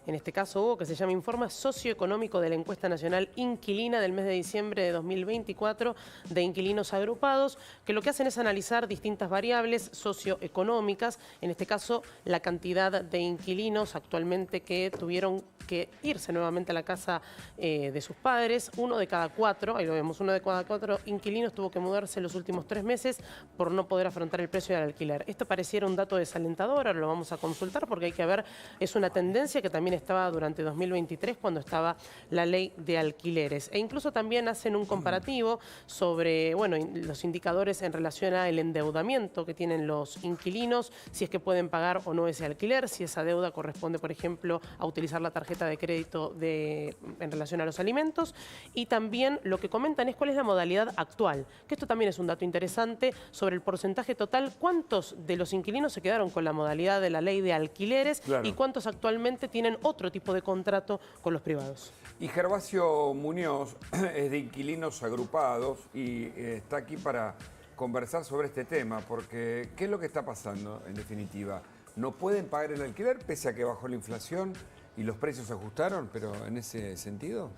en este caso Hugo, que se llama Informe Socioeconómico de la Encuesta Nacional Inquilina del mes de diciembre de 2024 de inquilinos agrupados, que lo que hacen es analizar distintas variables socioeconómicas, en este caso la cantidad de inquilinos actualmente que tuvieron que irse nuevamente a la casa de sus padres. Uno de cada cuatro, ahí lo vemos, uno de cada cuatro inquilinos tuvo que mudarse en los últimos 3 meses por no poder afrontar el precio del alquiler. Esto pareciera un dato desalentador, ahora lo vamos a consultar porque hay que ver, es una tendencia que también estaba durante 2023 cuando estaba la ley de alquileres. E incluso también hacen un comparativo sobre, bueno, los indicadores en relación al endeudamiento que tienen los inquilinos, si es que pueden pagar o no ese alquiler, si esa deuda corresponde, por ejemplo, a utilizar la tarjeta de crédito en relación a los alimentos. Y también lo que comentan es cuál es la modalidad actual, que esto también es un dato interesante sobre el porcentaje total, cuántos de los inquilinos se quedaron con la modalidad de la ley de alquileres y cuántos actualmente tienen otro tipo de contrato con los privados. Y Gervasio Muñoz es de Inquilinos Agrupados y está aquí para conversar sobre este tema, porque ¿qué es lo que está pasando en definitiva? No pueden pagar el alquiler pese a que bajó la inflación y los precios se ajustaron, pero en ese sentido.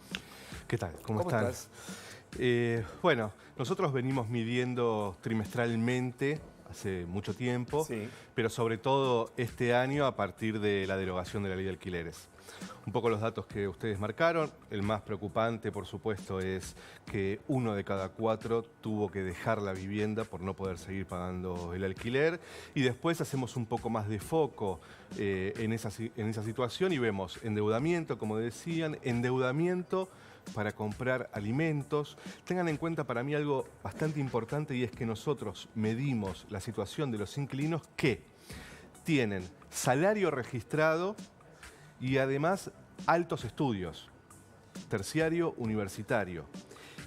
¿Qué tal? ¿Cómo están? Estás? Bueno, nosotros venimos midiendo trimestralmente hace mucho tiempo, pero sobre todo este año a partir de la derogación de la ley de alquileres. Un poco los datos que ustedes marcaron, el más preocupante, por supuesto, es que 1 de cada 4 tuvo que dejar la vivienda por no poder seguir pagando el alquiler. Y después hacemos un poco más de foco en esa situación y vemos endeudamiento, como decían, endeudamiento para comprar alimentos. Tengan en cuenta para mí algo bastante importante y es que nosotros medimos la situación de los inquilinos que tienen salario registrado y además altos estudios, terciario, universitario.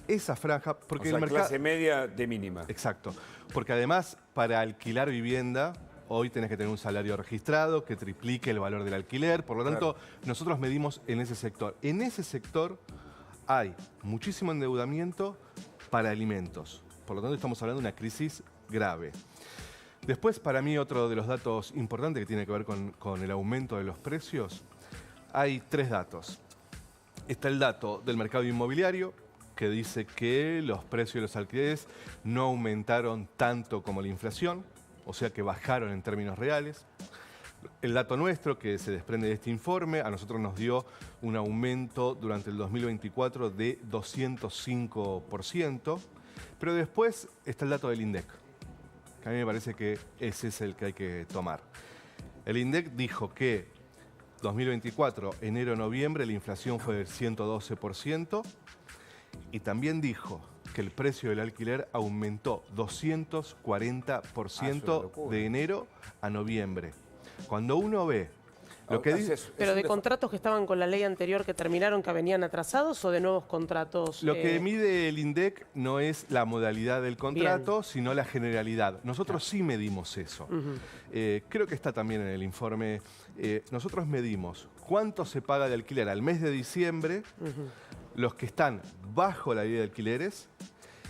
Esa franja, porque o sea, el mercado... clase media de mínima. Exacto, porque además para alquilar vivienda hoy tenés que tener un salario registrado que triplique el valor del alquiler, por lo tanto nosotros medimos en ese sector. En ese sector hay muchísimo endeudamiento para alimentos, por lo tanto estamos hablando de una crisis grave. Después, para mí, otro de los datos importantes que tiene que ver con el aumento de los precios, hay 3 datos. Está el dato del mercado inmobiliario, que dice que los precios de los alquileres no aumentaron tanto como la inflación, o sea que bajaron en términos reales. El dato nuestro, que se desprende de este informe, a nosotros nos dio un aumento durante el 2024 de 205%, pero después está el dato del INDEC, que a mí me parece que ese es el que hay que tomar. El INDEC dijo que 2024, enero-noviembre, la inflación fue del 112% y también dijo que el precio del alquiler aumentó 240% de enero a noviembre. Cuando uno ve lo que dice... ¿Pero de contratos que estaban con la ley anterior que terminaron, que venían atrasados, o de nuevos contratos? Lo que mide el INDEC no es la modalidad del contrato, sino la generalidad. Nosotros sí medimos eso. Creo que está también en el informe. Nosotros medimos cuánto se paga de alquiler al mes de diciembre, los que están bajo la ley de alquileres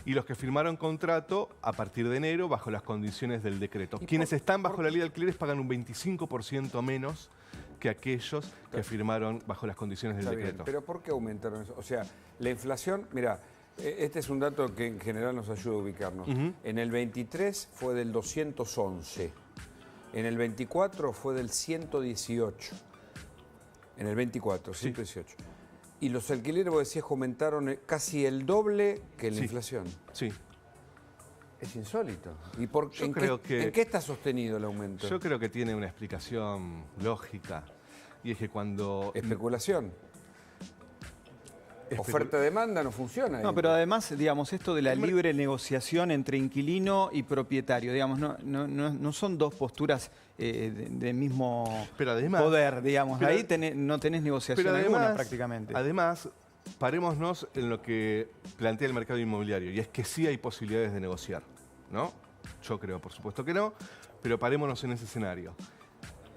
y los que firmaron contrato a partir de enero bajo las condiciones del decreto. Quienes están bajo la ley de alquileres pagan un 25% menos que aquellos que firmaron bajo las condiciones del decreto. Bien, pero ¿por qué aumentaron eso? O sea, la inflación, mira, este es un dato que en general nos ayuda a ubicarnos. En el 23 fue del 211, en el 24 fue del 118, en el 24, 118. Y los alquileres, vos decías, aumentaron casi el doble que la inflación. Sí. Es insólito. ¿Y en qué está sostenido el aumento? Yo creo que tiene una explicación lógica. Y es que cuando... ¿Especulación? Oferta-demanda no funciona. No, pero además, digamos, esto de la libre negociación entre inquilino y propietario, digamos, no son dos posturas del mismo poder, digamos. Pero, ahí no tenés negociación alguna prácticamente. Además, parémonos en lo que plantea el mercado inmobiliario, y es que sí hay posibilidades de negociar, ¿no? Yo creo, por supuesto que no, pero parémonos en ese escenario.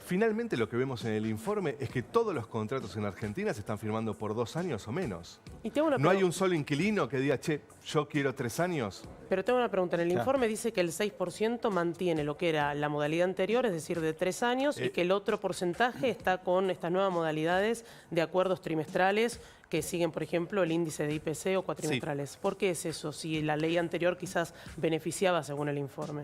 Finalmente lo que vemos en el informe es que todos los contratos en Argentina se están firmando por 2 años o menos. Y tengo una No hay un solo inquilino que diga, che, yo quiero 3 años. Pero tengo una pregunta. En el informe dice que el 6% mantiene lo que era la modalidad anterior, es decir, de 3 años, y que el otro porcentaje está con estas nuevas modalidades de acuerdos trimestrales que siguen, por ejemplo, el índice de IPC o cuatrimestrales. Sí. ¿Por qué es eso? Si la ley anterior quizás beneficiaba según el informe.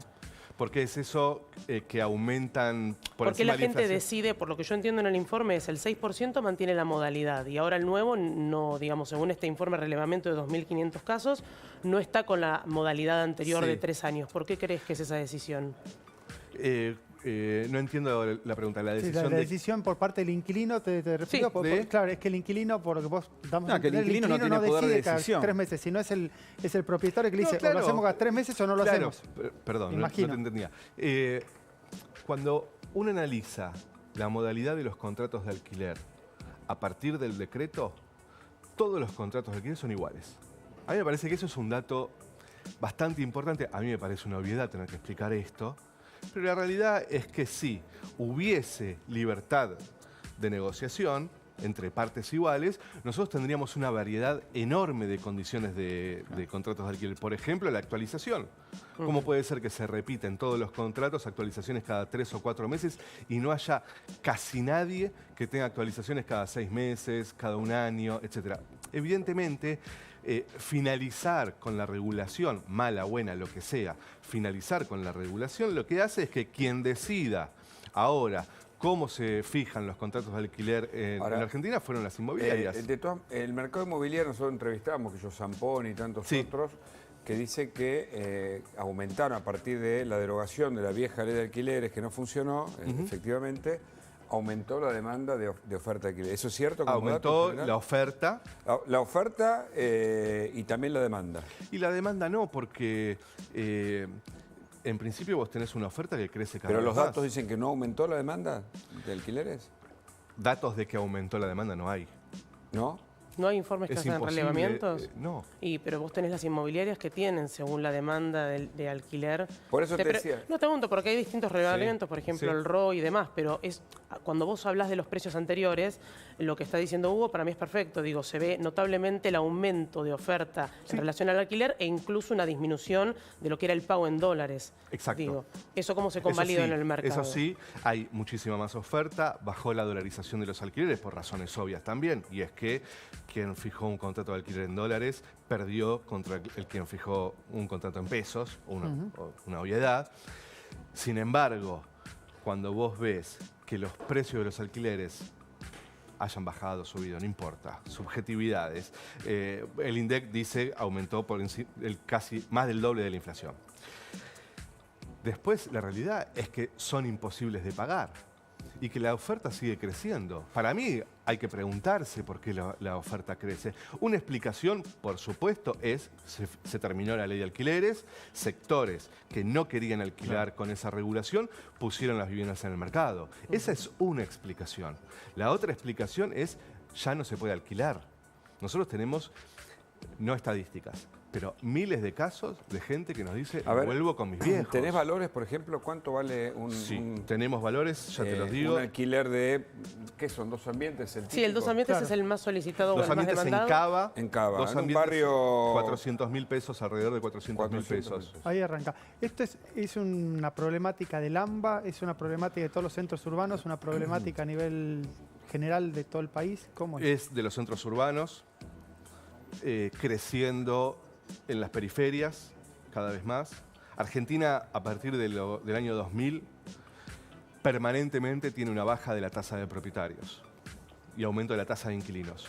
¿Por qué es eso que aumentan por Porque encima la gente decide, por lo que yo entiendo en el informe, es el 6% mantiene la modalidad y ahora el nuevo, no, digamos, según este informe de relevamiento de 2.500 casos, no está con la modalidad anterior de 3 años. ¿Por qué crees que es esa decisión? No entiendo la pregunta. La decisión, la decisión por parte del inquilino, te refiero, claro, es que el inquilino, por lo que vos damos a entender, el inquilino no tiene poder de decisión. Cada 3 meses, si no es el propietario que le dice, o lo hacemos cada 3 meses o no lo hacemos. Perdón, no te entendía. Cuando uno analiza la modalidad de los contratos de alquiler a partir del decreto, todos los contratos de alquiler son iguales. A mí me parece que eso es un dato bastante importante. A mí me parece una obviedad tener que explicar esto. Pero la realidad es que si hubiese libertad de negociación entre partes iguales, nosotros tendríamos una variedad enorme de condiciones de contratos de alquiler. Por ejemplo, la actualización. ¿Cómo puede ser que se repiten todos los contratos, actualizaciones cada 3 o 4 meses y no haya casi nadie que tenga actualizaciones cada 6 meses, cada 1 año, etcétera? Evidentemente, finalizar con la regulación, mala, buena, lo que sea, finalizar con la regulación, lo que hace es que quien decida ahora cómo se fijan los contratos de alquiler en Argentina fueron las inmobiliarias. El mercado inmobiliario, nosotros entrevistamos, que yo Zampón y tantos otros, que dice que aumentaron a partir de la derogación de la vieja ley de alquileres que no funcionó, efectivamente, aumentó la demanda de oferta de alquiler. ¿Eso es cierto? Aumentó la oferta. La oferta y también la demanda. Y la demanda no, porque en principio vos tenés una oferta que crece cada vez ¿Pero los más. datos dicen que no aumentó la demanda de alquileres? Datos de que aumentó la demanda no hay. ¿No? ¿No hay informes que hacen relevamientos? No. Pero vos tenés las inmobiliarias que tienen, según la demanda de alquiler. Por eso te decía. No te pregunto, porque hay distintos relevamientos, por ejemplo, el ROI y demás, pero cuando vos hablas de los precios anteriores, lo que está diciendo Hugo para mí es perfecto. Digo, se ve notablemente el aumento de oferta en relación al alquiler e incluso una disminución de lo que era el pago en dólares. Exacto. Digo, ¿eso cómo se convalida en el mercado? Eso sí, hay muchísima más oferta, bajó la dolarización de los alquileres por razones obvias también, y es que quien fijó un contrato de alquiler en dólares perdió contra el quien fijó un contrato en pesos, una obviedad. Sin embargo, cuando vos ves que los precios de los alquileres hayan bajado, subido, no importa, subjetividades, el INDEC dice aumentó por casi más del doble de la inflación. Después, la realidad es que son imposibles de pagar y que la oferta sigue creciendo. Para mí hay que preguntarse por qué la oferta crece. Una explicación, por supuesto, es se terminó la ley de alquileres, sectores que no querían alquilar con esa regulación pusieron las viviendas en el mercado. Esa es una explicación. La otra explicación es ya no se puede alquilar. Nosotros tenemos, no estadísticas, pero miles de casos de gente que nos dice, vuelvo con mis viejos. ¿Tenés valores, por ejemplo? ¿Cuánto vale tenemos valores, ya te los digo. Un alquiler de, ¿qué son? ¿2 ambientes? El 2 ambientes es el más solicitado o el más demandado. En Cava, en un barrio... 400.000 pesos, alrededor de 400.000 pesos. Ahí arranca. Esto es una problemática del AMBA, es una problemática de todos los centros urbanos, una problemática a nivel general de todo el país. ¿Cómo es? Es de los centros urbanos, creciendo en las periferias, cada vez más. Argentina, a partir del año 2000, permanentemente tiene una baja de la tasa de propietarios y aumento de la tasa de inquilinos.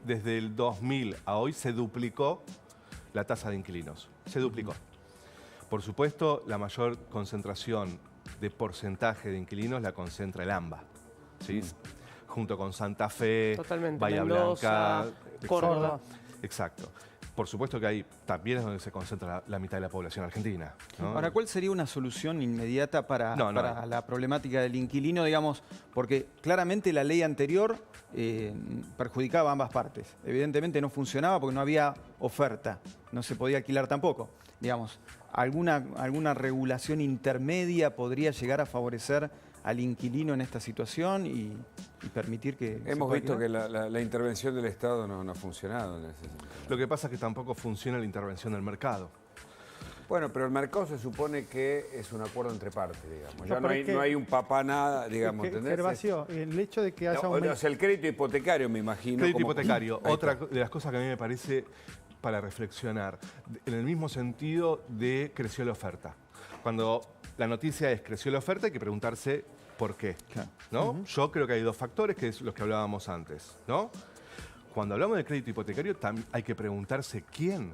Desde el 2000 a hoy se duplicó la tasa de inquilinos. Se duplicó. Por supuesto, la mayor concentración de porcentaje de inquilinos la concentra el AMBA, ¿sí? Junto con Santa Fe, Bahía Blanca, Córdoba. Exacto. Por supuesto que ahí también es donde se concentra la mitad de la población argentina, ¿no? Ahora, ¿cuál sería una solución inmediata para la problemática del inquilino, digamos? Porque claramente la ley anterior perjudicaba a ambas partes. Evidentemente no funcionaba porque no había oferta, no se podía alquilar tampoco. Digamos, ¿alguna regulación intermedia podría llegar a favorecer al inquilino en esta situación y permitir que... Hemos visto que la intervención del Estado no ha funcionado en ese sentido. Lo que pasa es que tampoco funciona la intervención del mercado. Bueno, pero el mercado se supone que es un acuerdo entre partes, digamos. Ya no hay un papá nada, digamos, ¿entendés? Gervasio, el hecho de que haya o sea, el crédito hipotecario, me imagino. Crédito hipotecario. Otra de las cosas que a mí me parece para reflexionar, en el mismo sentido de creció la oferta. Cuando la noticia es creció la oferta, hay que preguntarse por qué, ¿no? Yo creo que hay dos factores, que es los que hablábamos antes, ¿no? Cuando hablamos de crédito hipotecario, hay que preguntarse quién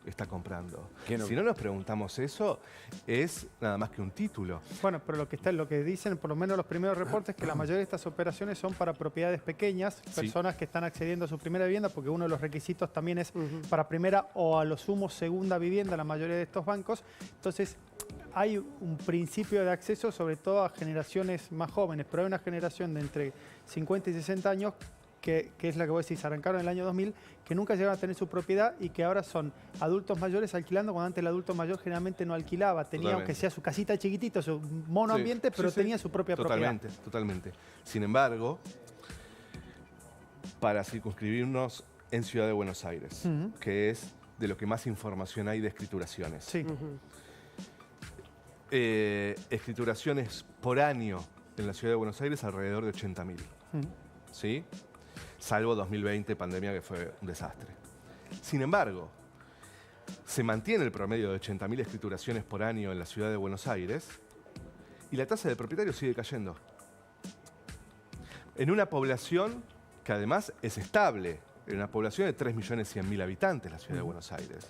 está comprando. Si no nos preguntamos eso, es nada más que un título. Bueno, pero lo que dicen, por lo menos los primeros reportes, que la mayoría de estas operaciones son para propiedades pequeñas, personas que están accediendo a su primera vivienda, porque uno de los requisitos también es para primera o a lo sumo segunda vivienda, la mayoría de estos bancos. Entonces, hay un principio de acceso, sobre todo a generaciones más jóvenes, pero hay una generación de entre 50 y 60 años que es la que vos decís, arrancaron en el año 2000, que nunca llegaron a tener su propiedad y que ahora son adultos mayores alquilando, cuando antes el adulto mayor generalmente no alquilaba. Tenía, aunque sea su casita chiquitito, su monoambiente, pero tenía su propia propiedad. Totalmente. Sin embargo, para circunscribirnos en Ciudad de Buenos Aires, que es de lo que más información hay de escrituraciones. Sí. Escrituraciones por año en la Ciudad de Buenos Aires alrededor de 80.000. ¿Sí? Salvo 2020, pandemia, que fue un desastre. Sin embargo, se mantiene el promedio de 80.000 escrituraciones por año en la Ciudad de Buenos Aires y la tasa de propietarios sigue cayendo. En una población que además es estable, en una población de 3.100.000 habitantes la Ciudad de Buenos Aires,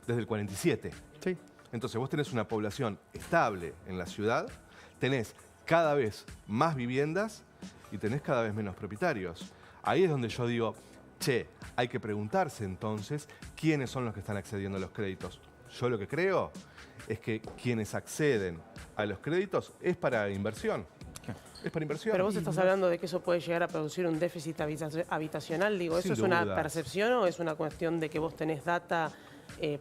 desde el 47. Sí. Entonces vos tenés una población estable en la ciudad, tenés cada vez más viviendas y tenés cada vez menos propietarios. Ahí es donde yo digo, hay que preguntarse entonces quiénes son los que están accediendo a los créditos. Yo lo que creo es que quienes acceden a los créditos es para inversión. Es para inversión. Pero vos estás hablando de que eso puede llegar a producir un déficit habitacional. Digo, ¿eso es una percepción o es una cuestión de que vos tenés data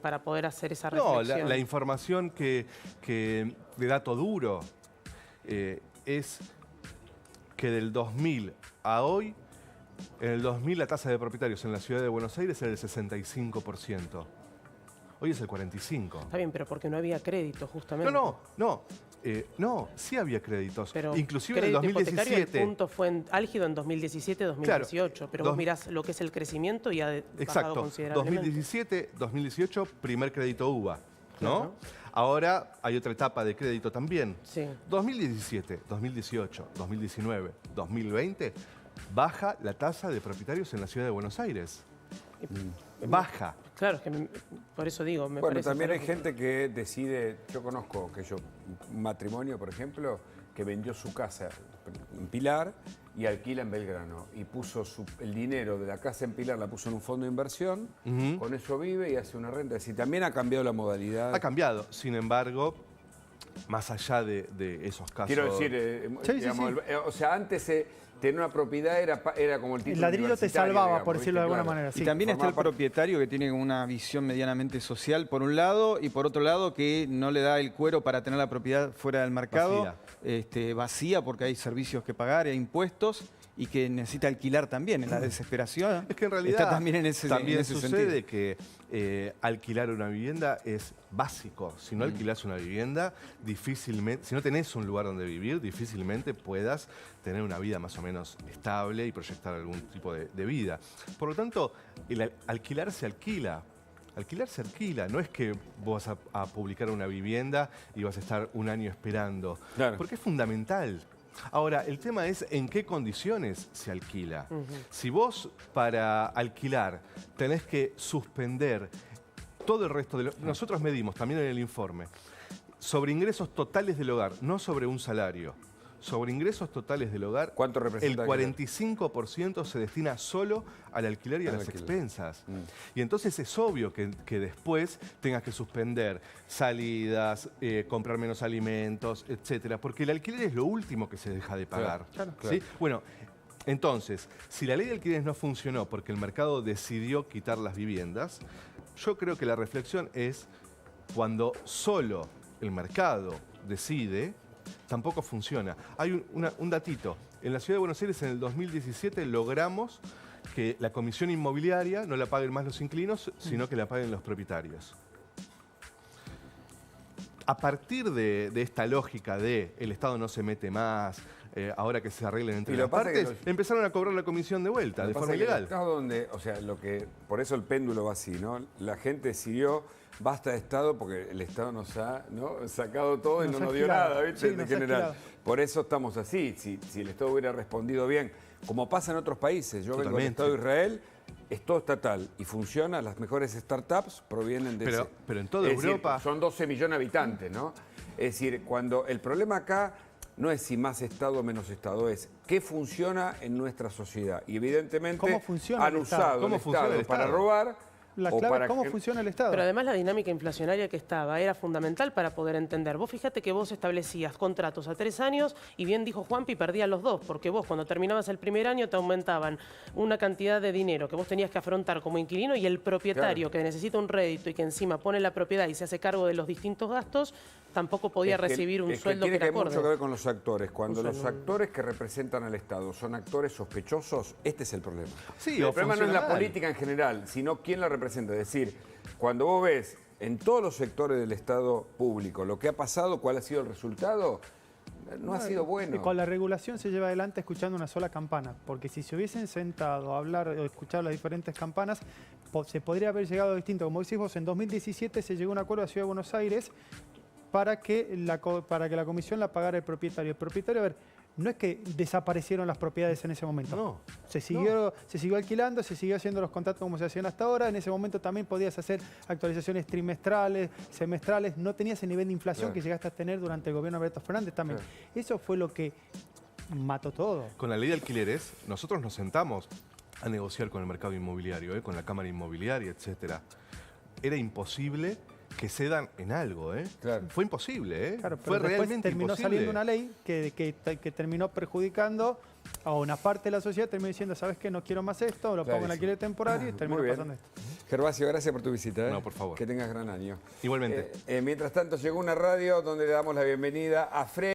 para poder hacer esa reflexión? No, la información que de dato duro es que del 2000 a hoy, en el 2000 la tasa de propietarios en la Ciudad de Buenos Aires era del 65%. Hoy es el 45%. Está bien, pero porque no había crédito, justamente. No, sí había créditos. Pero inclusive en el 2017. El punto fue álgido en 2017-2018, claro, pero vos mirás lo que es el crecimiento y ha bajado considerablemente. 2017-2018, primer crédito UBA, ¿no? Claro. Ahora hay otra etapa de crédito también. Sí. 2017, 2018, 2019, 2020, baja la tasa de propietarios en la Ciudad de Buenos Aires. Baja. Claro, es que por eso digo, me bueno, parece... también hay gente que decide, yo conozco un matrimonio, por ejemplo, que vendió su casa en Pilar y alquila en Belgrano. Y puso el dinero de la casa en Pilar, la puso en un fondo de inversión, con eso vive y hace una renta. Es decir, también ha cambiado la modalidad. Ha cambiado, sin embargo, más allá de esos casos... Quiero decir, digamos, o sea, antes... tener una propiedad era como el título. El ladrillo te salvaba, digamos, por decirlo de alguna manera. Sí. Y también está el propietario que tiene una visión medianamente social por un lado y por otro lado que no le da el cuero para tener la propiedad fuera del mercado. Vacía porque hay servicios que pagar, hay impuestos y que necesita alquilar también en la desesperación. Es que en realidad está también en ese sucede sentido. Que alquilar una vivienda es básico. Si no alquilás una vivienda, difícilmente, si no tenés un lugar donde vivir, difícilmente puedas tener una vida más o menos estable y proyectar algún tipo de vida. Por lo tanto, el alquilar se alquila. Alquilar se alquila, no es que vos vas a publicar una vivienda y vas a estar un año esperando, porque es fundamental. Ahora, el tema es en qué condiciones se alquila. Si vos para alquilar tenés que suspender todo el resto de nosotros medimos también en el informe sobre ingresos totales del hogar, no sobre un salario. Sobre ingresos totales del hogar, ¿cuánto representa? El 45% se destina solo al alquiler y a las expensas. Y entonces es obvio que después tengas que suspender salidas, comprar menos alimentos, etcétera, porque el alquiler es lo último que se deja de pagar. Claro. ¿Sí? Bueno, entonces, si la ley de alquileres no funcionó porque el mercado decidió quitar las viviendas, yo creo que la reflexión es cuando solo el mercado decide, tampoco funciona. Hay un datito. En la Ciudad de Buenos Aires, en el 2017, logramos que la comisión inmobiliaria no la paguen más los inquilinos, sino que la paguen los propietarios. A partir de esta lógica de el Estado no se mete más, ahora que se arreglen entre las partes, empezaron a cobrar la comisión de vuelta, de forma ilegal. Donde, o sea, por eso el péndulo va así, ¿no? La gente decidió, basta de Estado, porque el Estado nos ha sacado todo y no nos dio nada, ¿viste? En general. Por eso estamos así. Si el Estado hubiera respondido bien, como pasa en otros países, yo vengo del Estado de Israel, es todo estatal y funciona, las mejores startups provienen de pero en toda Europa... decir, son 12 millones de habitantes, ¿no? Es decir, cuando el problema acá no es si más Estado o menos Estado, es qué funciona en nuestra sociedad. Y evidentemente ¿cómo funciona han usado el Estado para robar. La clave es cómo funciona el Estado. Pero además la dinámica inflacionaria que estaba era fundamental para poder entender. Vos fíjate que vos establecías contratos a 3 años y bien dijo Juanpi, perdías los 2, porque vos cuando terminabas el primer año te aumentaban una cantidad de dinero que vos tenías que afrontar como inquilino y el propietario que necesita un rédito y que encima pone la propiedad y se hace cargo de los distintos gastos, tampoco podía recibir un sueldo que era acorde. Tiene mucho que ver con los actores. Cuando los actores que representan al Estado son actores sospechosos, este es el problema. Sí, el problema no es la política en general, sino quién la representa. Es decir, cuando vos ves en todos los sectores del Estado público lo que ha pasado, cuál ha sido el resultado, no ha sido bueno. Y con la regulación se lleva adelante escuchando una sola campana, porque si se hubiesen sentado a hablar o escuchar las diferentes campanas, se podría haber llegado distinto. Como decís vos, en 2017 se llegó a un acuerdo a Ciudad de Buenos Aires para que la comisión la pagara el propietario. El propietario, a ver, no es que desaparecieron las propiedades en ese momento. No. Se siguió alquilando, se siguió haciendo los contratos como se hacían hasta ahora. En ese momento también podías hacer actualizaciones trimestrales, semestrales. No tenías el nivel de inflación que llegaste a tener durante el gobierno de Alberto Fernández también. Eso fue lo que mató todo. Con la ley de alquileres, nosotros nos sentamos a negociar con el mercado inmobiliario, con la Cámara Inmobiliaria, etcétera. Era imposible que cedan en algo, Claro. Fue imposible, Claro, fue realmente terminó imposible. saliendo una ley que terminó perjudicando a una parte de la sociedad, terminó diciendo, ¿sabes qué? No quiero más esto, lo pongo en alquiler temporario y terminó pasando esto. Gervasio, gracias por tu visita. No, por favor. Que tengas gran año. Igualmente. Mientras tanto, llegó una radio donde le damos la bienvenida a Fred.